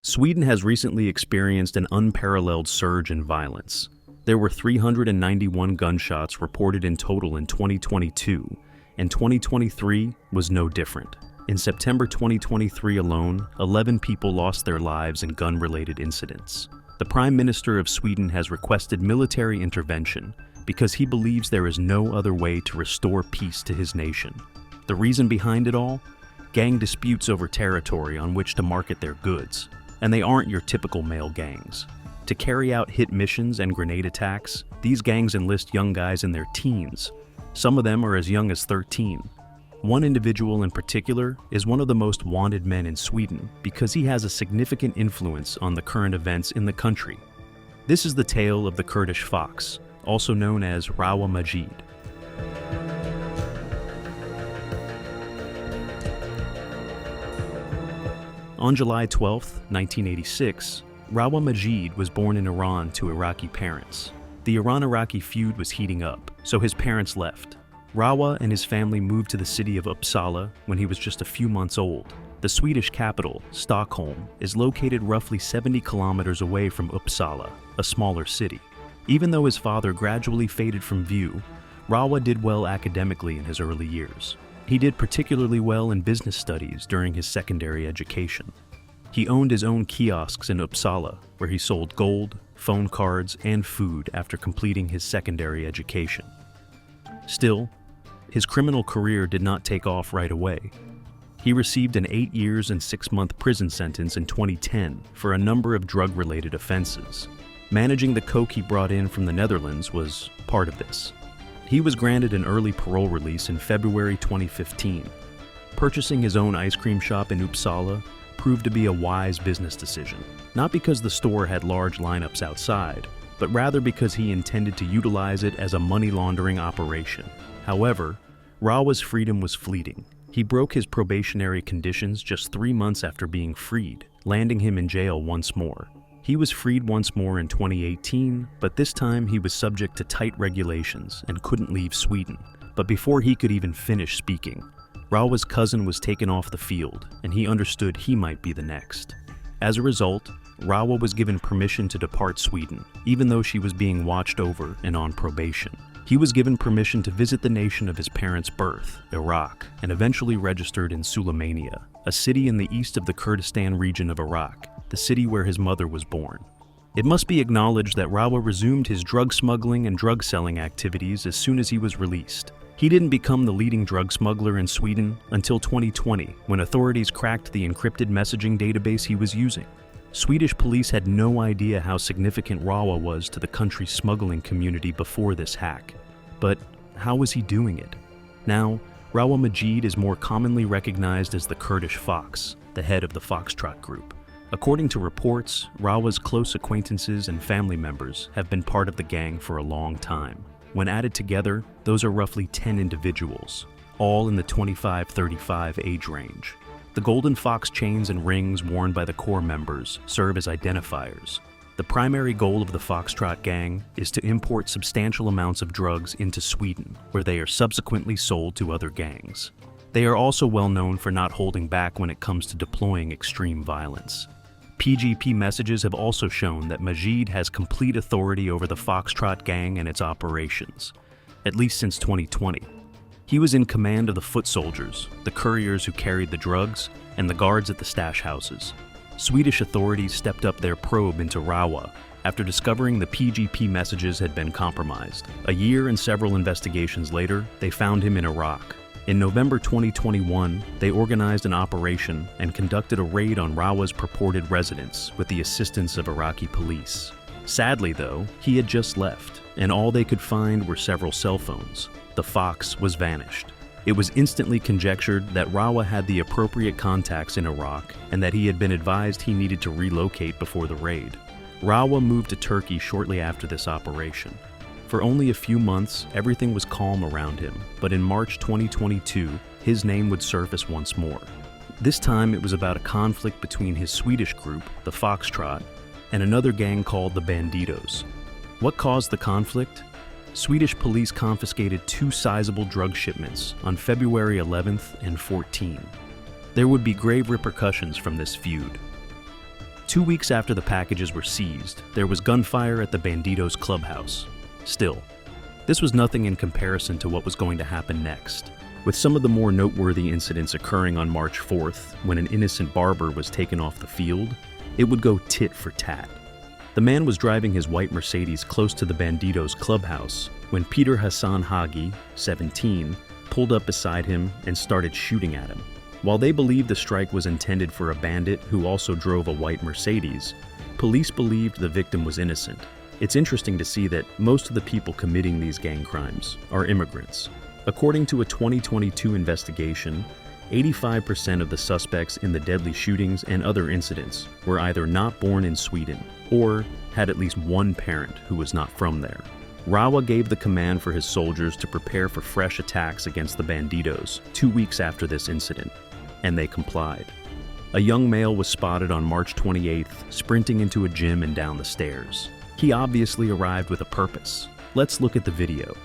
Sweden has recently experienced an unparalleled surge in violence. There were 391 gunshots reported in total in 2022, and 2023 was no different. In September 2023 alone, 11 people lost their lives in gun-related incidents. The Prime Minister of Sweden has requested military intervention because he believes there is no other way to restore peace to his nation. The reason behind it all? Gang disputes over territory on which to market their goods. And they aren't your typical male gangs. To carry out hit missions and grenade attacks, these gangs enlist young guys in their teens. Some of them are as young as 13. One individual in particular is one of the most wanted men in Sweden because he has a significant influence on the current events in the country. This is the tale of the Kurdish Fox, also known as RAWA Majid. On July 12, 1986, RAWA Majid was born in Iran to Iraqi parents. The Iran-Iraqi feud was heating up, so his parents left. RAWA and his family moved to the city of Uppsala when he was just a few months old. The Swedish capital, Stockholm, is located roughly 70 kilometers away from Uppsala, a smaller city. Even though his father gradually faded from view, RAWA did well academically in his early years. He did particularly well in business studies during his secondary education. He owned his own kiosks in Uppsala, where he sold gold, phone cards, and food after completing his secondary education. Still, his criminal career did not take off right away. He received an 8 years and 6-month prison sentence in 2010 for a number of drug-related offenses. Managing the coke he brought in from the Netherlands was part of this. He was granted an early parole release in February 2015. Purchasing his own ice cream shop in Uppsala proved to be a wise business decision, not because the store had large lineups outside, but rather because he intended to utilize it as a money laundering operation. However, RAWA's freedom was fleeting. He broke his probationary conditions just 3 months after being freed, landing him in jail once more. He was freed once more in 2018, but this time he was subject to tight regulations and couldn't leave Sweden. But before he could even finish speaking, RAWA's cousin was taken off the field, and he understood he might be the next. As a result, RAWA was given permission to depart Sweden, even though she was being watched over and on probation. He was given permission to visit the nation of his parents' birth, Iraq, and eventually registered in Suleimania, a city in the east of the Kurdistan region of Iraq, the city where his mother was born. It must be acknowledged that RAWA resumed his drug smuggling and drug selling activities as soon as he was released. He didn't become the leading drug smuggler in Sweden until 2020, when authorities cracked the encrypted messaging database he was using. Swedish police had no idea how significant RAWA was to the country's smuggling community before this hack. But how was he doing it? Now, RAWA Majid is more commonly recognized as the Kurdish Fox, the head of the Foxtrot group. According to reports, RAWA's close acquaintances and family members have been part of the gang for a long time. When added together, those are roughly 10 individuals, all in the 25-35 age range. The golden fox chains and rings worn by the core members serve as identifiers. The primary goal of the Foxtrot gang is to import substantial amounts of drugs into Sweden, where they are subsequently sold to other gangs. They are also well known for not holding back when it comes to deploying extreme violence. PGP messages have also shown that Majid has complete authority over the Foxtrot gang and its operations, at least since 2020. He was in command of the foot soldiers, the couriers who carried the drugs, and the guards at the stash houses. Swedish authorities stepped up their probe into RAWA after discovering the PGP messages had been compromised. A year and several investigations later, they found him in Iraq. In November 2021, they organized an operation and conducted a raid on RAWA's purported residence with the assistance of Iraqi police. Sadly, though, he had just left, and all they could find were several cell phones. The Fox was vanished. It was instantly conjectured that RAWA had the appropriate contacts in Iraq and that he had been advised he needed to relocate before the raid. RAWA moved to Turkey shortly after this operation. For only a few months, everything was calm around him, but in March 2022, his name would surface once more. This time it was about a conflict between his Swedish group, the Foxtrot, and another gang called the Bandidos. What caused the conflict? Swedish police confiscated 2 sizable drug shipments on February 11th and 14. There would be grave repercussions from this feud. 2 weeks after the packages were seized, there was gunfire at the Bandidos clubhouse. Still, this was nothing in comparison to what was going to happen next, with some of the more noteworthy incidents occurring on March 4th, when an innocent barber was taken off the field. It would go tit for tat. The man was driving his white Mercedes close to the Bandidos clubhouse when Peter Hassan Hagi, 17, pulled up beside him and started shooting at him. While they believed the strike was intended for a bandit who also drove a white Mercedes, police believed the victim was innocent. It's interesting to see that most of the people committing these gang crimes are immigrants. According to a 2022 investigation, 85% of the suspects in the deadly shootings and other incidents were either not born in Sweden or had at least one parent who was not from there. RAWA gave the command for his soldiers to prepare for fresh attacks against the Bandidos 2 weeks after this incident, and they complied. A young male was spotted on March 28th sprinting into a gym and down the stairs. He obviously arrived with a purpose. Let's look at the video.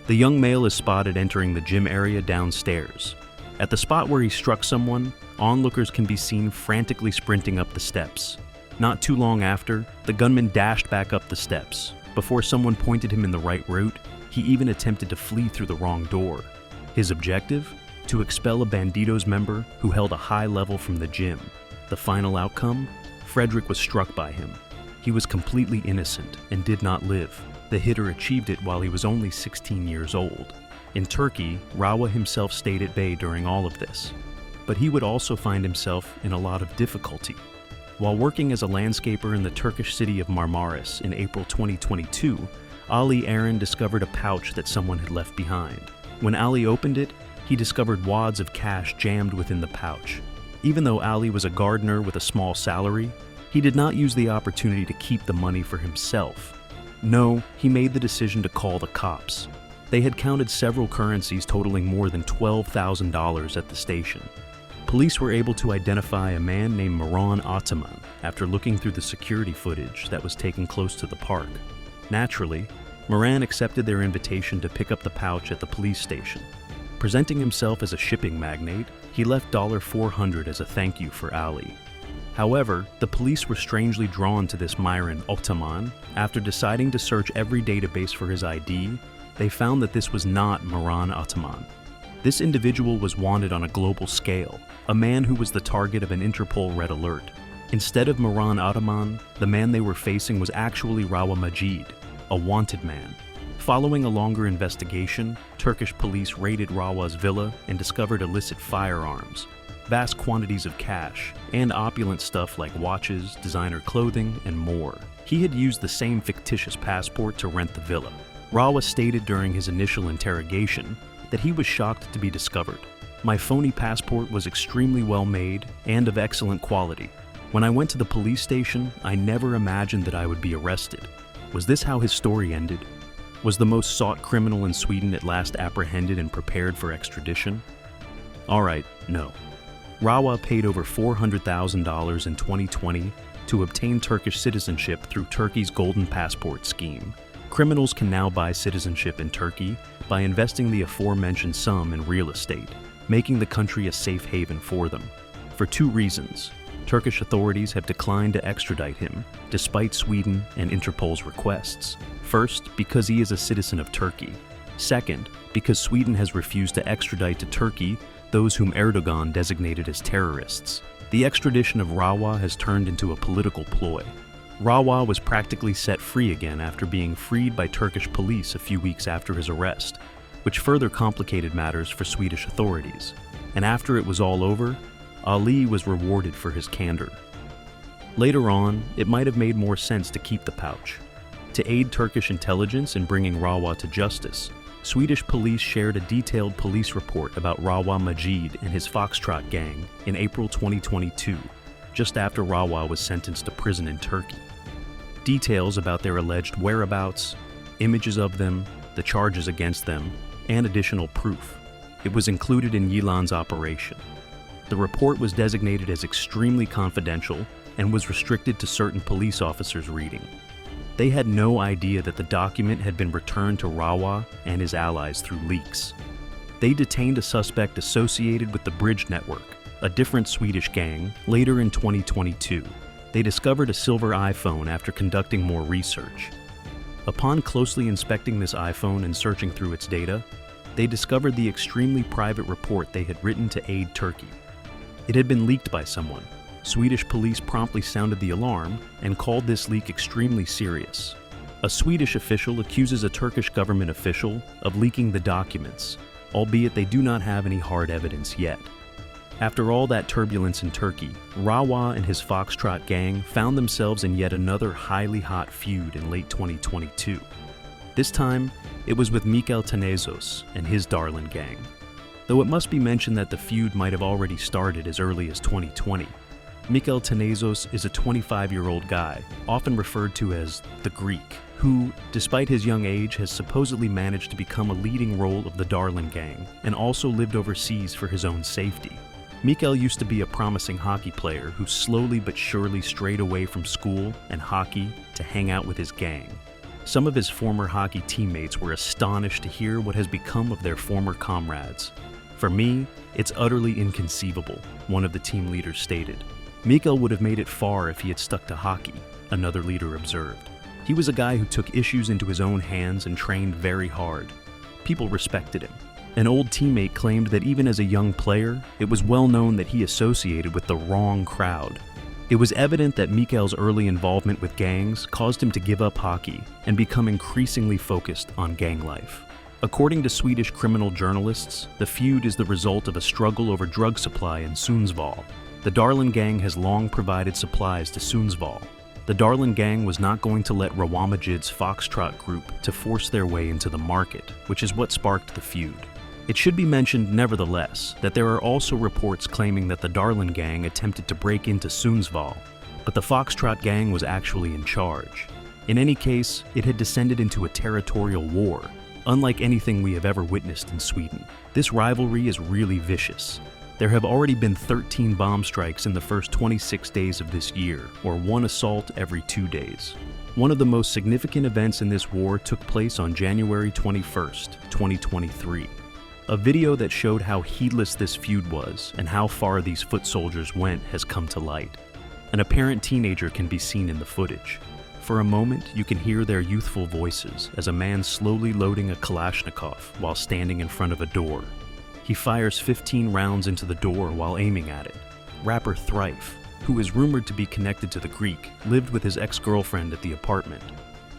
The young male is spotted entering the gym area downstairs. At the spot where he struck someone, onlookers can be seen frantically sprinting up the steps. Not too long after, the gunman dashed back up the steps. Before someone pointed him in the right route, he even attempted to flee through the wrong door. His objective? To expel a Bandidos member who held a high level from the gym. The final outcome? Frederick was struck by him. He was completely innocent and did not live. The hitter achieved it while he was only 16 years old. In Turkey, RAWA himself stayed at bay during all of this. But he would also find himself in a lot of difficulty. While working as a landscaper in the Turkish city of Marmaris in April 2022, Ali Aaron discovered a pouch that someone had left behind. When Ali opened it, he discovered wads of cash jammed within the pouch. Even though Ali was a gardener with a small salary, he did not use the opportunity to keep the money for himself. No, he made the decision to call the cops. They had counted several currencies totaling more than $12,000 at the station. Police were able to identify a man named Miran Ataman after looking through the security footage that was taken close to the park. Naturally, Miran accepted their invitation to pick up the pouch at the police station. Presenting himself as a shipping magnate, he left $400 as a thank you for Ali. However, the police were strangely drawn to this Miran Ataman. After deciding to search every database for his ID, they found that this was not Miran Ataman. This individual was wanted on a global scale, a man who was the target of an Interpol red alert. Instead of Miran Ataman, the man they were facing was actually RAWA Majid, a wanted man. Following a longer investigation, Turkish police raided RAWA's villa and discovered illicit firearms, vast quantities of cash, and opulent stuff like watches, designer clothing, and more. He had used the same fictitious passport to rent the villa. RAWA stated during his initial interrogation that he was shocked to be discovered. My phony passport was extremely well made and of excellent quality. When I went to the police station, I never imagined that I would be arrested. Was this how his story ended? Was the most sought criminal in Sweden at last apprehended and prepared for extradition? Alright, no. RAWA paid over $400,000 in 2020 to obtain Turkish citizenship through Turkey's Golden Passport scheme. Criminals can now buy citizenship in Turkey by investing the aforementioned sum in real estate, making the country a safe haven for them. For two reasons. Turkish authorities have declined to extradite him, despite Sweden and Interpol's requests. First, because he is a citizen of Turkey. Second, because Sweden has refused to extradite to Turkey those whom Erdogan designated as terrorists. The extradition of RAWA has turned into a political ploy. RAWA was practically set free again after being freed by Turkish police a few weeks after his arrest, which further complicated matters for Swedish authorities. And after it was all over, Ali was rewarded for his candor. Later on, it might have made more sense to keep the pouch. To aid Turkish intelligence in bringing RAWA to justice, Swedish police shared a detailed police report about RAWA Majid and his Foxtrot gang in April 2022, just after RAWA was sentenced to prison in Turkey. Details about their alleged whereabouts, images of them, the charges against them, and additional proof. It was included in Yilan's operation. The report was designated as extremely confidential and was restricted to certain police officers' reading. They had no idea that the document had been returned to RAWA and his allies through leaks. They detained a suspect associated with the Bridge Network, a different Swedish gang, later in 2022. They discovered a silver iPhone after conducting more research. Upon closely inspecting this iPhone and searching through its data, they discovered the extremely private report they had written to aid Turkey. It had been leaked by someone. Swedish police promptly sounded the alarm and called this leak extremely serious. A Swedish official accuses a Turkish government official of leaking the documents, albeit they do not have any hard evidence yet. After all that turbulence in Turkey, RAWA and his Foxtrot gang found themselves in yet another highly hot feud in late 2022. This time, it was with Mikel Tenezos and his Darlan gang. Though it must be mentioned that the feud might have already started as early as 2020. Mikel Tenezos is a 25-year-old guy, often referred to as the Greek, who, despite his young age, has supposedly managed to become a leading role of the Darlan gang and also lived overseas for his own safety. Mikel used to be a promising hockey player who slowly but surely strayed away from school and hockey to hang out with his gang. Some of his former hockey teammates were astonished to hear what has become of their former comrades. "For me, it's utterly inconceivable," one of the team leaders stated. Mikel would have made it far if he had stuck to hockey, another leader observed. He was a guy who took issues into his own hands and trained very hard. People respected him. An old teammate claimed that even as a young player, it was well known that he associated with the wrong crowd. It was evident that Mikel's early involvement with gangs caused him to give up hockey and become increasingly focused on gang life. According to Swedish criminal journalists, the feud is the result of a struggle over drug supply in Sundsvall. The Darlan gang has long provided supplies to Sundsvall. The Darlan gang was not going to let RAWA MAJI'S Foxtrot group to force their way into the market, which is what sparked the feud. It should be mentioned, nevertheless, that there are also reports claiming that the Darlan gang attempted to break into Sundsvall, but the Foxtrot gang was actually in charge. In any case, it had descended into a territorial war, unlike anything we have ever witnessed in Sweden. This rivalry is really vicious. There have already been 13 bomb strikes in the first 26 days of this year, or one assault every 2 days. One of the most significant events in this war took place on January 21st, 2023. A video that showed how heedless this feud was and how far these foot soldiers went has come to light. An apparent teenager can be seen in the footage. For a moment, you can hear their youthful voices as a man slowly loading a Kalashnikov while standing in front of a door. He fires 15 rounds into the door while aiming at it. Rapper Thrife, who is rumored to be connected to the Greek, lived with his ex-girlfriend at the apartment.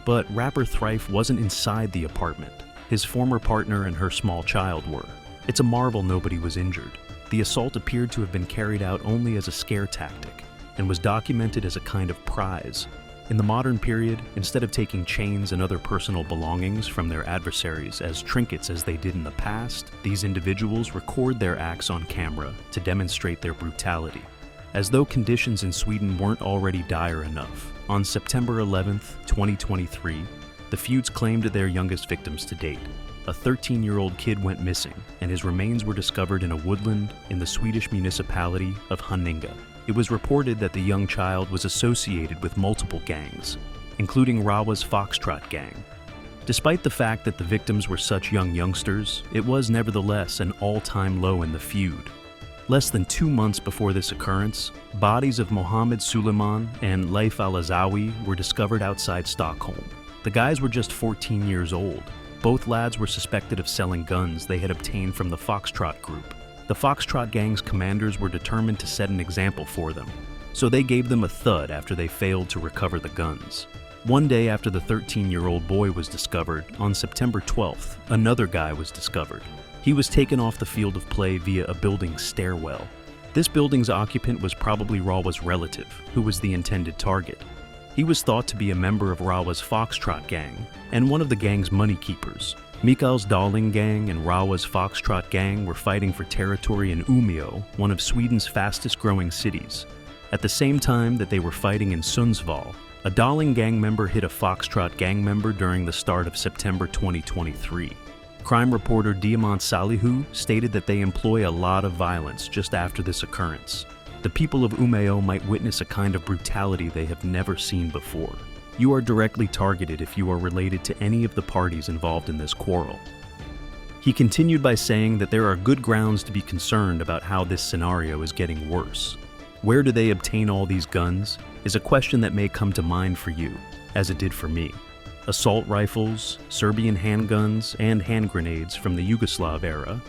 But rapper Thrife wasn't inside the apartment. His former partner and her small child were. It's a marvel nobody was injured. The assault appeared to have been carried out only as a scare tactic and was documented as a kind of prize. In the modern period, instead of taking chains and other personal belongings from their adversaries as trinkets as they did in the past, these individuals record their acts on camera to demonstrate their brutality. As though conditions in Sweden weren't already dire enough, on September 11th, 2023, the feuds claimed their youngest victims to date. A 13-year-old kid went missing, and his remains were discovered in a woodland in the Swedish municipality of Haninge. It was reported that the young child was associated with multiple gangs, including RAWA's Foxtrot gang. Despite the fact that the victims were such young youngsters, it was nevertheless an all-time low in the feud. Less than 2 months before this occurrence, bodies of Mohammed Suleiman and Leif Al-Azawi were discovered outside Stockholm. The guys were just 14 years old. Both lads were suspected of selling guns they had obtained from the Foxtrot group. The Foxtrot gang's commanders were determined to set an example for them, so they gave them a thud after they failed to recover the guns. One day after the 13-year-old boy was discovered, on September 12th, another guy was discovered. He was taken off the field of play via a building's stairwell. This building's occupant was probably RAWA's relative, who was the intended target. He was thought to be a member of RAWA's Foxtrot gang, and one of the gang's money keepers. Mikael's Darling gang and RAWA's Foxtrot gang were fighting for territory in Umeå, one of Sweden's fastest-growing cities. At the same time that they were fighting in Sundsvall, a Darling gang member hit a Foxtrot gang member during the start of September 2023. Crime reporter Diamant Salihu stated that they employ a lot of violence just after this occurrence. The people of Umeå might witness a kind of brutality they have never seen before. You are directly targeted if you are related to any of the parties involved in this quarrel. He continued by saying that there are good grounds to be concerned about how this scenario is getting worse. Where do they obtain all these guns is a question that may come to mind for you, as it did for me. Assault rifles, Serbian handguns, and hand grenades from the Yugoslav era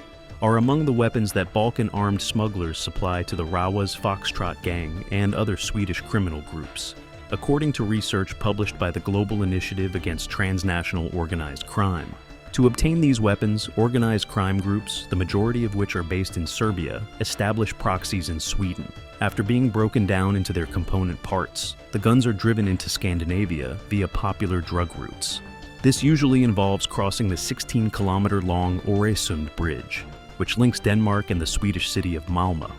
are among the weapons that Balkan-armed smugglers supply to the RAWA's Foxtrot gang and other Swedish criminal groups. According to research published by the Global Initiative Against Transnational Organized Crime, to obtain these weapons, organized crime groups, the majority of which are based in Serbia, establish proxies in Sweden. After being broken down into their component parts, the guns are driven into Scandinavia via popular drug routes. This usually involves crossing the 16-kilometer-long Öresund Bridge, which links Denmark and the Swedish city of Malmö.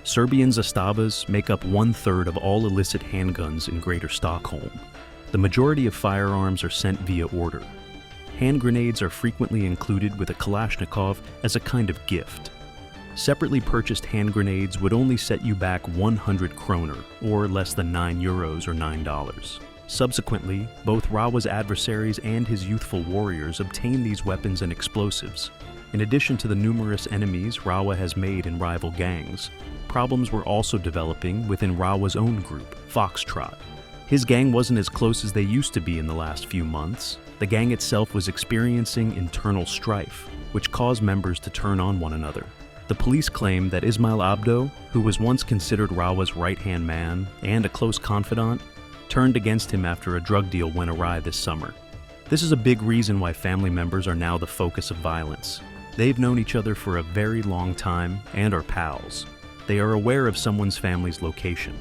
Serbian zastavas make up 1/3 of all illicit handguns in Greater Stockholm. The majority of firearms are sent via order. Hand grenades are frequently included with a Kalashnikov as a kind of gift. Separately purchased hand grenades would only set you back 100 kroner, or less than €9 or $9. Subsequently, both RAWA's adversaries and his youthful warriors obtain these weapons and explosives. In addition to the numerous enemies RAWA has made in rival gangs, problems were also developing within RAWA's own group, Foxtrot. His gang wasn't as close as they used to be in the last few months. The gang itself was experiencing internal strife, which caused members to turn on one another. The police claim that Ismail Abdo, who was once considered RAWA's right-hand man and a close confidant, turned against him after a drug deal went awry this summer. This is a big reason why family members are now the focus of violence. They've known each other for a very long time and are pals. They are aware of someone's family's location.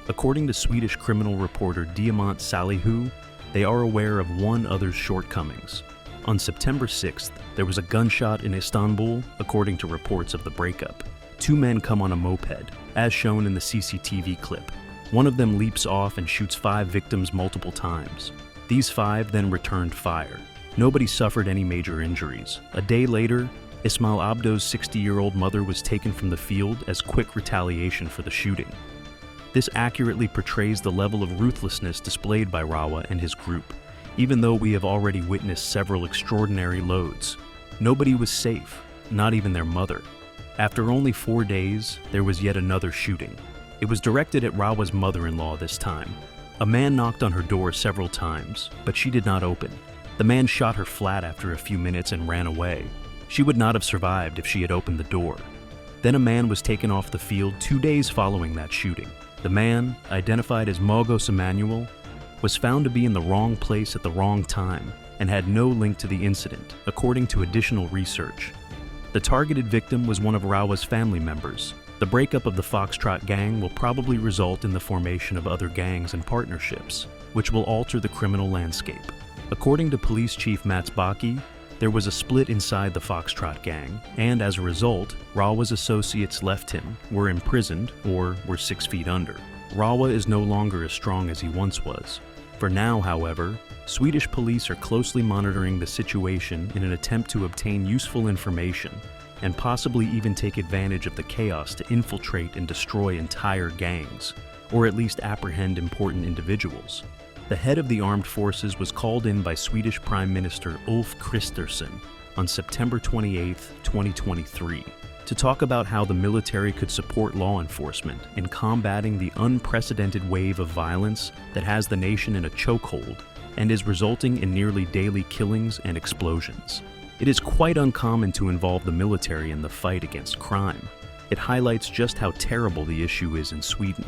According to Swedish criminal reporter Diamant Salihu, they are aware of one other's shortcomings. On September 6th, there was a gunshot in Istanbul, according to reports of the breakup. Two men come on a moped, as shown in the CCTV clip. One of them leaps off and shoots 5 victims multiple times. These 5 then returned fire. Nobody suffered any major injuries. A day later, Ismail Abdo's 60-year-old mother was taken from the field as quick retaliation for the shooting. This accurately portrays the level of ruthlessness displayed by RAWA and his group, even though we have already witnessed several extraordinary loads. Nobody was safe, not even their mother. After only 4 days, there was yet another shooting. It was directed at RAWA's mother-in-law this time. A man knocked on her door several times, but she did not open. The man shot her flat after a few minutes and ran away. She would not have survived if she had opened the door. Then a man was taken off the field 2 days following that shooting. The man, identified as Mogos Emanuel, was found to be in the wrong place at the wrong time and had no link to the incident, according to additional research. The targeted victim was one of RAWA's family members. The breakup of the Foxtrot gang will probably result in the formation of other gangs and partnerships, which will alter the criminal landscape. According to Police Chief Mats Baki, there was a split inside the Foxtrot gang, and as a result, RAWA's associates left him, were imprisoned, or were 6 feet under. RAWA is no longer as strong as he once was. For now, however, Swedish police are closely monitoring the situation in an attempt to obtain useful information and possibly even take advantage of the chaos to infiltrate and destroy entire gangs, or at least apprehend important individuals. The head of the armed forces was called in by Swedish Prime Minister Ulf Kristersson on September 28, 2023, to talk about how the military could support law enforcement in combating the unprecedented wave of violence that has the nation in a chokehold and is resulting in nearly daily killings and explosions. It is quite uncommon to involve the military in the fight against crime. It highlights just how terrible the issue is in Sweden.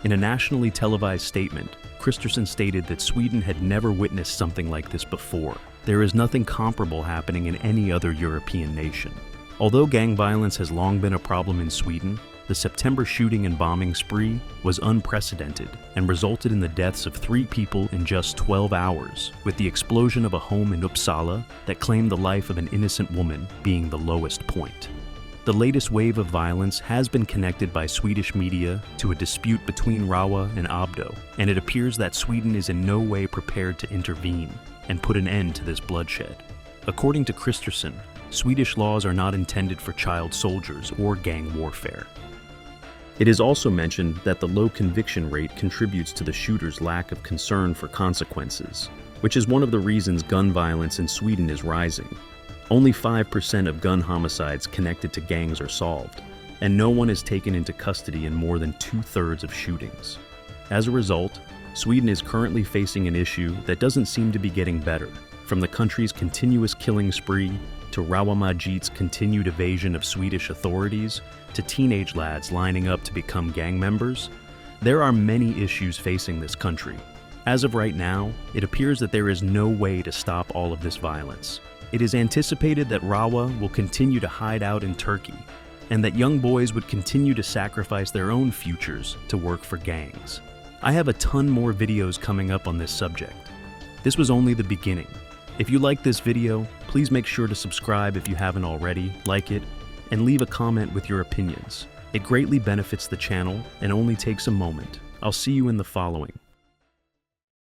In a nationally televised statement, Kristersson stated that Sweden had never witnessed something like this before. There is nothing comparable happening in any other European nation. Although gang violence has long been a problem in Sweden, the September shooting and bombing spree was unprecedented and resulted in the deaths of 3 people in just 12 hours, with the explosion of a home in Uppsala that claimed the life of an innocent woman being the lowest point. The latest wave of violence has been connected by Swedish media to a dispute between RAWA and ABDO, and it appears that Sweden is in no way prepared to intervene and put an end to this bloodshed. According to Kristersson, Swedish laws are not intended for child soldiers or gang warfare. It is also mentioned that the low conviction rate contributes to the shooter's lack of concern for consequences, which is one of the reasons gun violence in Sweden is rising. Only 5% of gun homicides connected to gangs are solved, and no one is taken into custody in more than 2/3 of shootings. As a result, Sweden is currently facing an issue that doesn't seem to be getting better, from the country's continuous killing spree to RAWA MAJI'S continued evasion of Swedish authorities, to teenage lads lining up to become gang members. There are many issues facing this country. As of right now, it appears that there is no way to stop all of this violence. It is anticipated that RAWA will continue to hide out in Turkey, and that young boys would continue to sacrifice their own futures to work for gangs. I have a ton more videos coming up on this subject. This was only the beginning. If you like this video, please make sure to subscribe if you haven't already, like it, and leave a comment with your opinions. It greatly benefits the channel and only takes a moment. I'll see you in the following.